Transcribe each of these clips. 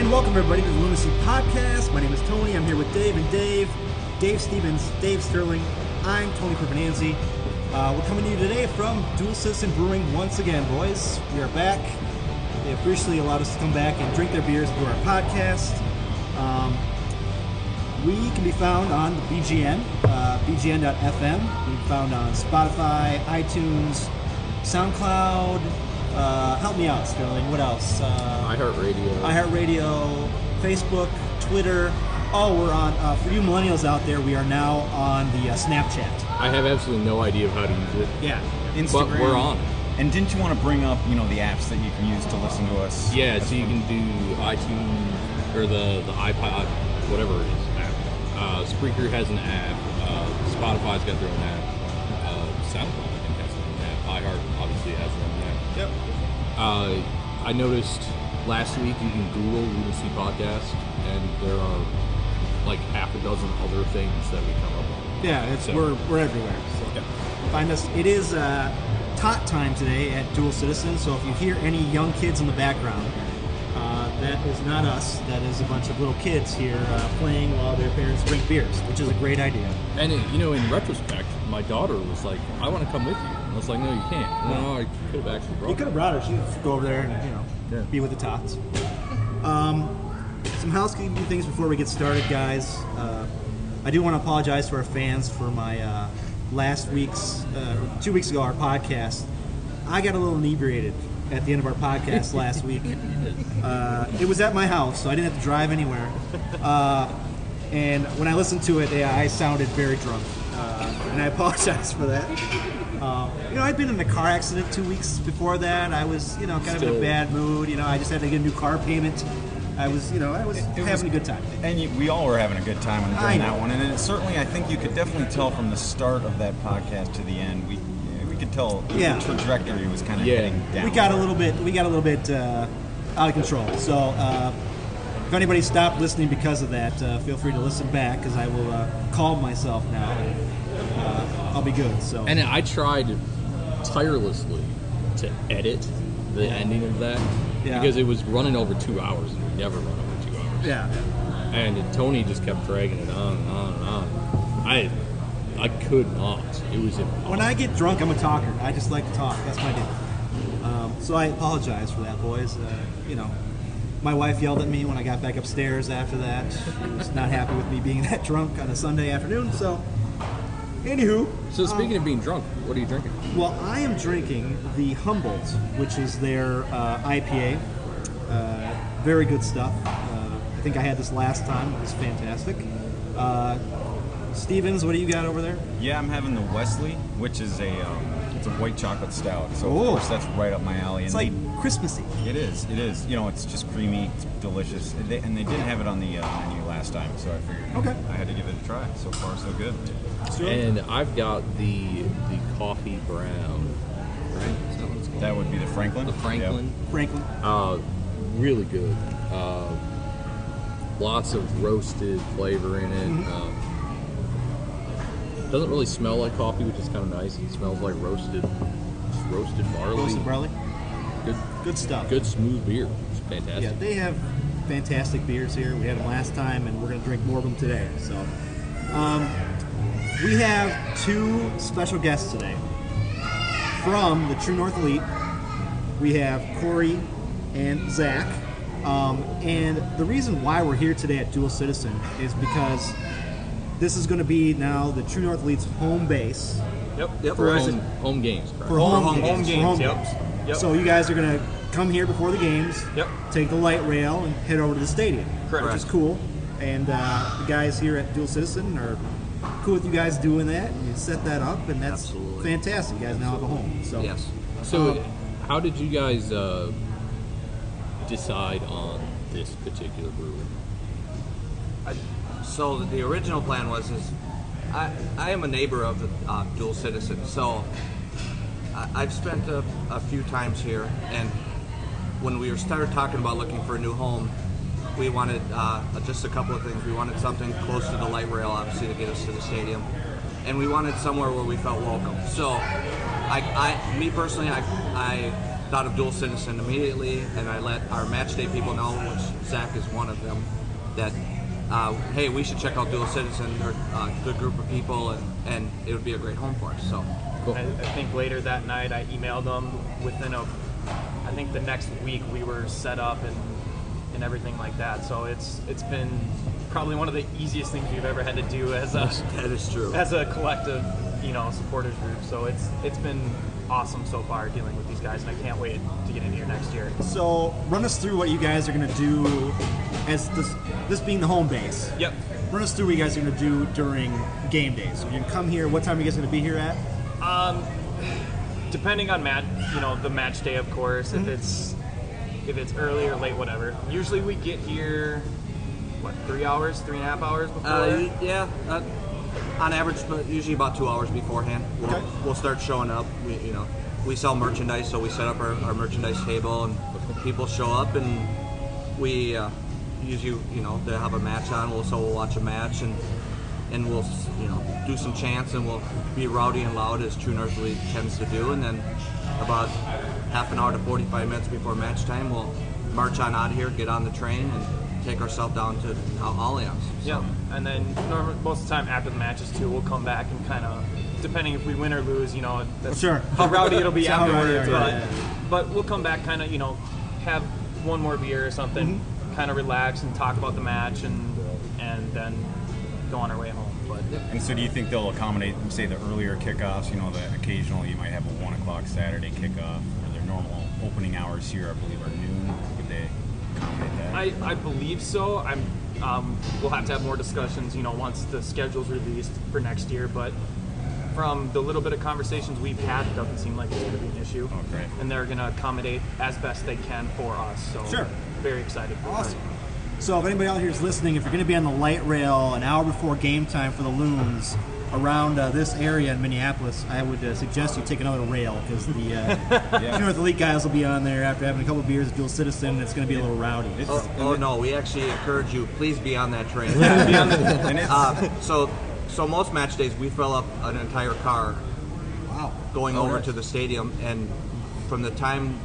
And welcome everybody to the Loonacy podcast. My name is Tony. I'm here with Dave and Dave Stevens, Dave Sterling. I'm Tony Pervenanzi. We're coming to you today from Dual Citizen Brewing once again, boys. We are back. They officially allowed us to come back and drink their beers and do our podcast. We can be found on the BGN, bgn.fm. We can be found on Spotify, iTunes, SoundCloud. Help me out, Sterling. What else? iHeartRadio, Facebook, Twitter. Oh, we're on, for you millennials out there, we are now on the Snapchat. I have absolutely no idea of how to use it. Yeah. Instagram. But we're on. And didn't you want to bring up, the apps that you can use to listen to us? Yeah, so you can do iTunes, or the iPod, whatever it is, app. Spreaker has an app. Spotify's got their own app. SoundCloud, I think, has their own app. iHeart obviously has their own app. Yep. I noticed last week you can Google Loonacy Podcast, and there are like half a dozen other things that we come up with. Yeah, we're everywhere. So find us. It is tot time today at Dual Citizen, so if you hear any young kids in the background, that is not us. That is a bunch of little kids here playing while their parents drink beers, which is a great idea. And in retrospect, my daughter was like, "I want to come with you." And I was like, "No, you can't." No, I could have actually brought her. You could have brought her. She could go over there and be with the tots. Some housekeeping things before we get started, guys. I do want to apologize to our fans for my last week's, 2 weeks ago, our podcast. I got a little inebriated at the end of our podcast last week. It was at my house, so I didn't have to drive anywhere. And when I listened to it, I sounded very drunk, and I apologize for that. I'd been in a car accident 2 weeks before that. I was, kind of in a bad mood. I just had to get a new car payment. I was having a good time. And we all were having a good time during that one. And it certainly, I think you could definitely tell from the start of that podcast to the end. We could tell the trajectory was kind of heading down. We got a little bit out of control. So if anybody stopped listening because of that, feel free to listen back, because I will calm myself now, and I'll be good. So. And I tried tirelessly to edit the ending of that because it was running over 2 hours, and we never run over 2 hours. Yeah. And Tony just kept dragging it on and on and on. I could not. It was impossible. When I get drunk, I'm a talker. I just like to talk. That's my deal. So I apologize for that, boys. My wife yelled at me when I got back upstairs after that. She was not happy with me being that drunk on a Sunday afternoon. So, anywho. So speaking of being drunk, what are you drinking? Well, I am drinking the Humboldt, which is their IPA. Very good stuff. I think I had this last time. It was fantastic. Stevens, what do you got over there? Yeah, I'm having the Wesley, which is it's a white chocolate stout. So of course that's right up my alley. It's like Christmassy. It is. It's just creamy. It's delicious. And they didn't have it on the menu last time, so I figured I had to give it a try. So far, so good. And I've got the coffee brown. Right? Is that what it's called? That would be the Franklin. The Franklin. Yep. Franklin. Really good. Lots of roasted flavor in it. Mm-hmm. Doesn't really smell like coffee, which is kind of nice. It smells like roasted barley. Roasted barley. Good stuff. Good smooth beer. It's fantastic. Yeah, they have fantastic beers here. We had them last time, and we're going to drink more of them today. So, we have two special guests today. From the True North Elite, we have Corey and Zach. And the reason why we're here today at Dual Citizen is because this is going to be now the True North Elite's home base. Yep. For home games. Correct. For home games. Yep. So you guys are going to come here before the games. Yep. Take the light rail and head over to the stadium. Correct. Which is cool. And the guys here at Dual Citizen are cool with you guys doing that. And you set that up, and that's fantastic. You guys now have a home. So yes. So how did you guys decide on this particular brewery? So the original plan was I am a neighbor of the Dual Citizen, so I've spent a few times here, and when we started talking about looking for a new home, we wanted just a couple of things. We wanted something close to the light rail, obviously, to get us to the stadium, and we wanted somewhere where we felt welcome. So, me personally, I thought of Dual Citizen immediately, and I let our match day people know, which Zach is one of them, that hey, we should check out Dual Citizen. They're a good group of people, and it would be a great home for us. So Cool. I think later that night I emailed them. Within I think the next week we were set up and everything like that. So it's been probably one of the easiest things we've ever had to do as a that is true. as a collective, supporters group. So it's been awesome so far dealing with these guys, and I can't wait to get in here next year. So run us through what you guys are going to do as this being the home base. Yep. Run us through what you guys are going to do during game days. So you can come here. What time are you guys going to be here at? Depending on the match day, of course. If it's early or late, whatever. Usually we get here 3 hours, 3.5 hours before. On average, but usually about 2 hours beforehand. We'll start showing up. We sell merchandise, so we set up our merchandise table, and people show up, and we usually they have a match on. We'll watch a match, and we'll do some chants, and we'll be rowdy and loud as True North Elite tends to do, and then about half an hour to 45 minutes before match time, we'll march on out of here, get on the train, and take ourselves down to Allianz. Yeah, and then most of the time after the matches too, we'll come back and kind of, depending if we win or lose, that's Sure. how rowdy it'll be How rowdy afterwards. are you? But we'll come back kind of, have one more beer or something, kind of relax and talk about the match, and then go on our way home. But And so do you think they'll accommodate, say, the earlier kickoffs, that occasionally you might have a 1 o'clock Saturday kickoff, or their normal opening hours here, I believe, are noon? Would they accommodate that? I believe so. We'll have to have more discussions, once the schedule's released for next year. But from the little bit of conversations we've had, it doesn't seem like it's going to be an issue. Oh, great. And they're going to accommodate as best they can for us. So Sure. very excited for that. Awesome. So if anybody out here is listening, if you're going to be on the light rail an hour before game time for the Loons around this area in Minneapolis, I would suggest you take another rail, because the True North Elite guys will be on there after having a couple beers at Dual Citizen, and it's going to be a little rowdy. No, we actually encourage you, please be on that train. So most match days we fill up an entire car going over to the stadium, and from the time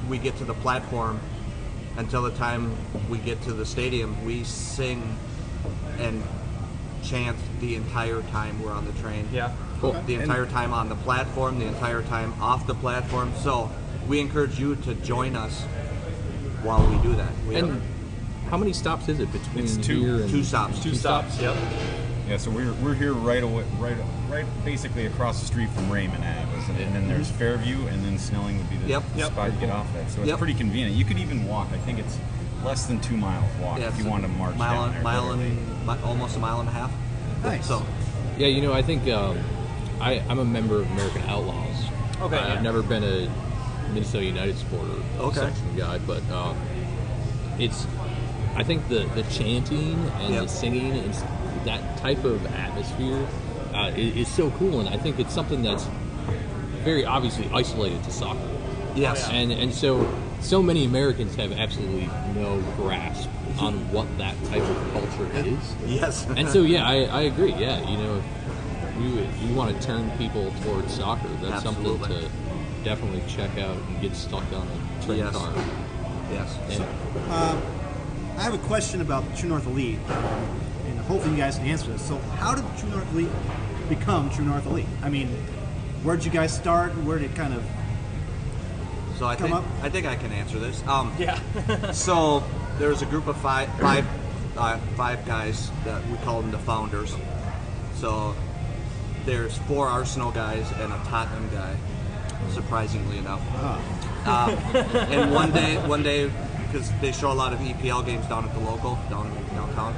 we get to the platform until the time we get to the stadium, we sing and chant the entire time we're on the train. Yeah. Cool. The entire time on the platform, the entire time off the platform. So we encourage you to join us while we do that. And how many stops is it between It's two. here and 2 stops. 2 stops. Yep. Yeah, so we're here right away, right basically across the street from Raymond Ave, isn't it? And then there's Fairview, and then Snelling would be the spot you get off at. So it's pretty convenient. You could even walk. I think it's less than 2 miles walk if you want to march down there. Almost a mile and a half. Nice. So, Yeah, I think I'm a member of American Outlaws. Okay. I've never been a Minnesota United supporter section guy, but I think the chanting and the singing and that type of atmosphere is so cool, and I think it's something that's very obviously isolated to soccer. yes. And so many Americans have absolutely no grasp on what that type of culture is. Yes. And so, I agree. Yeah, if you want to turn people towards soccer, that's something to definitely check out and get stuck on a train car. Yes. And, I have a question about True North Elite, and hopefully you guys can answer this. So how did True North Elite become True North Elite? I mean, where'd you guys start? Where did it kind of So I come think I can answer this. Yeah. So there's a group of five guys that we call them the founders. So there's 4 Arsenal guys and a Tottenham guy, surprisingly enough. And one day, because they show a lot of EPL games down at the local, downtown,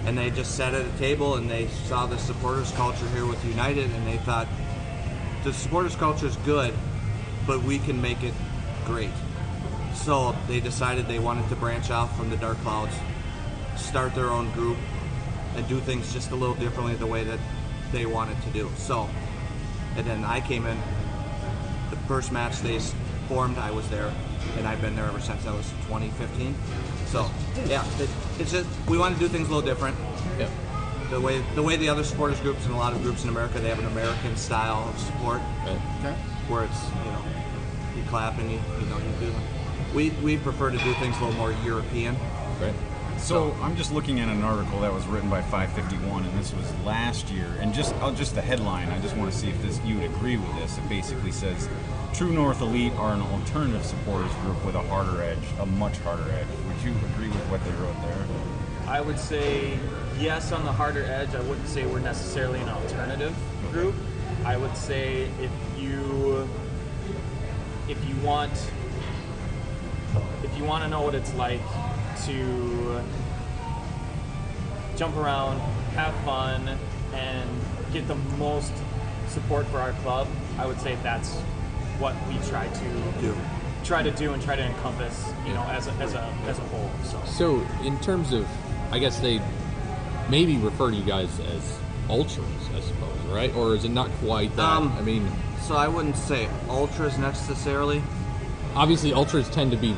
and they just sat at a table and they saw the supporters culture here with United, and they thought, the supporters culture is good, but we can make it great. So they decided they wanted to branch off from the dark clouds, start their own group, and do things just a little differently the way that they wanted to do. So, and then I came in. The first match they formed, I was there, and I've been there ever since. That was 2015. So, it's just we want to do things a little different. yeah. The way the other supporters groups and a lot of groups in America, they have an American style of support, Right. Okay. where it's you clap and you do. We prefer to do things a little more European. Right. So I'm just looking at an article that was written by 551, and this was last year. And just the headline, I just want to see if you would agree with this. It basically says, True North Elite are an alternative supporters group with a harder edge, a much harder edge. Would you agree with what they wrote there? I would say yes on the harder edge. I wouldn't say we're necessarily an alternative group. I would say if you want to know what it's like to jump around, have fun, and get the most support for our club, I would say that's what we try to do and try to encompass, as a whole. So in terms of, I guess they maybe refer to you guys as ultras, I suppose, right? Or is it not quite that? So I wouldn't say ultras necessarily. Obviously, ultras tend to be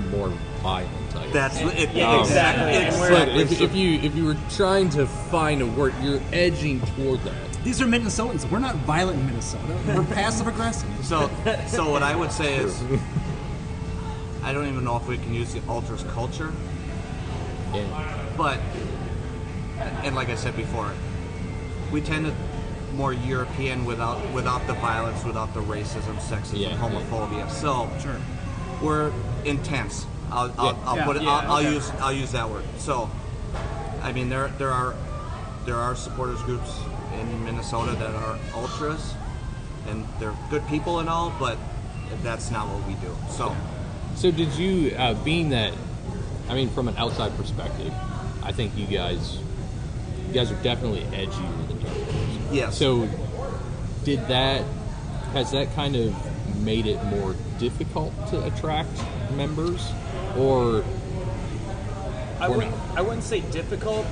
more violent, I guess. That's it. Exactly. But if you were trying to find a word, you're edging toward that. These are Minnesotans. We're not violent in Minnesota. We're passive aggressive. So what I would say is, I don't even know if we can use the ultras culture. Yeah. But, and like I said before, we tend to more European without the violence, without the racism, sexism, homophobia. So Sure. we're intense. I'll use that word. So, I mean, there are supporters groups in Minnesota that are ultras, and they're good people and all, but that's not what we do. So did you, being that, from an outside perspective, I think you guys are definitely edgier than Dark Horse. Yes. So has that kind of made it more difficult to attract members, or I wouldn't say difficult.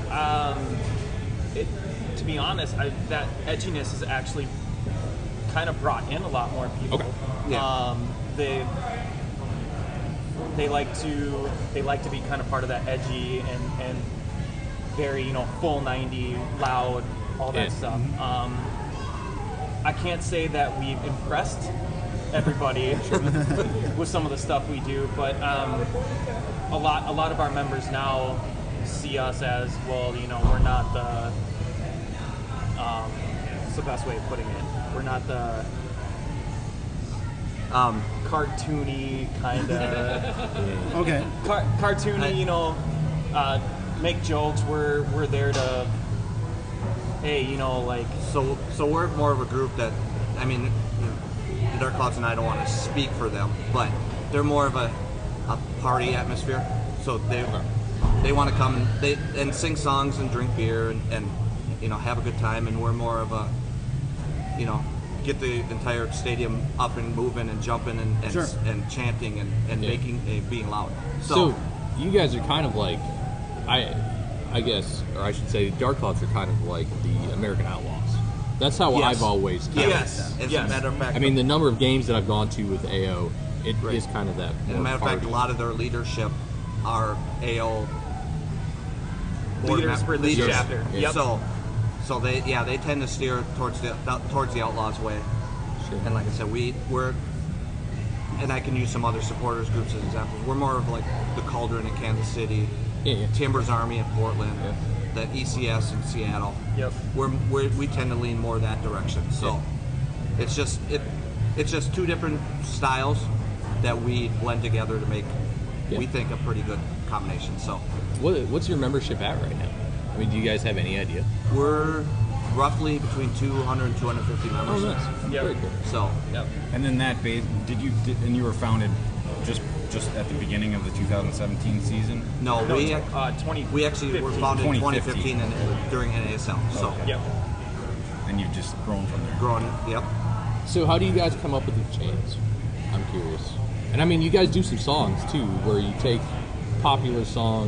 To be honest, that edginess has actually kind of brought in a lot more people. Okay. Yeah. They like to be kind of part of that edgy and very full 90, loud, all that stuff. I can't say that we've impressed everybody with some of the stuff we do, but a lot of our members now see us as, well, we're not the what's the best way of putting it? We're not the cartoony kind of Okay. cartoony, make jokes. We're there to, hey, So we're more of a group that, the Dark Clouds and I don't want to speak for them, but they're more of a party atmosphere. So they want to come and sing songs and drink beer and have a good time, and we're more of a get the entire stadium up and moving and jumping and Sure. and chanting and being loud. So you guys are kind of like, I guess, or I should say, Dark Clouds are kind of like the American Outlaws. That's how Yes. I've always kind Yes. As a matter of fact, the number of games that I've gone to with AO, it is kind of that. as a matter of fact, a lot of their leadership are AO board leaders for this leaders. chapter. Yeah. Yep. So they tend to steer towards the Outlaws way. Sure. And like I said, we're, and I can use some other supporters groups as examples. We're more of like the Cauldron in Kansas City, Timbers Army in Portland, the ECS in Seattle. Yep. We tend to lean more that direction. So it's just two different styles that we blend together to make, we think, a pretty good combination. So what's your membership at right now? Do you guys have any idea? we're roughly between 200 and 250 members. Oh, nice. Yep. Very cool. So Yep. And then that base, and you were founded just at the beginning of the 2017 season? no, we actually were founded in 2015 during NASL. So Okay. Yep. And you've just grown from there. growing, yep. So how do you guys come up with the chains? I'm curious. And you guys do some songs too, where you take popular songs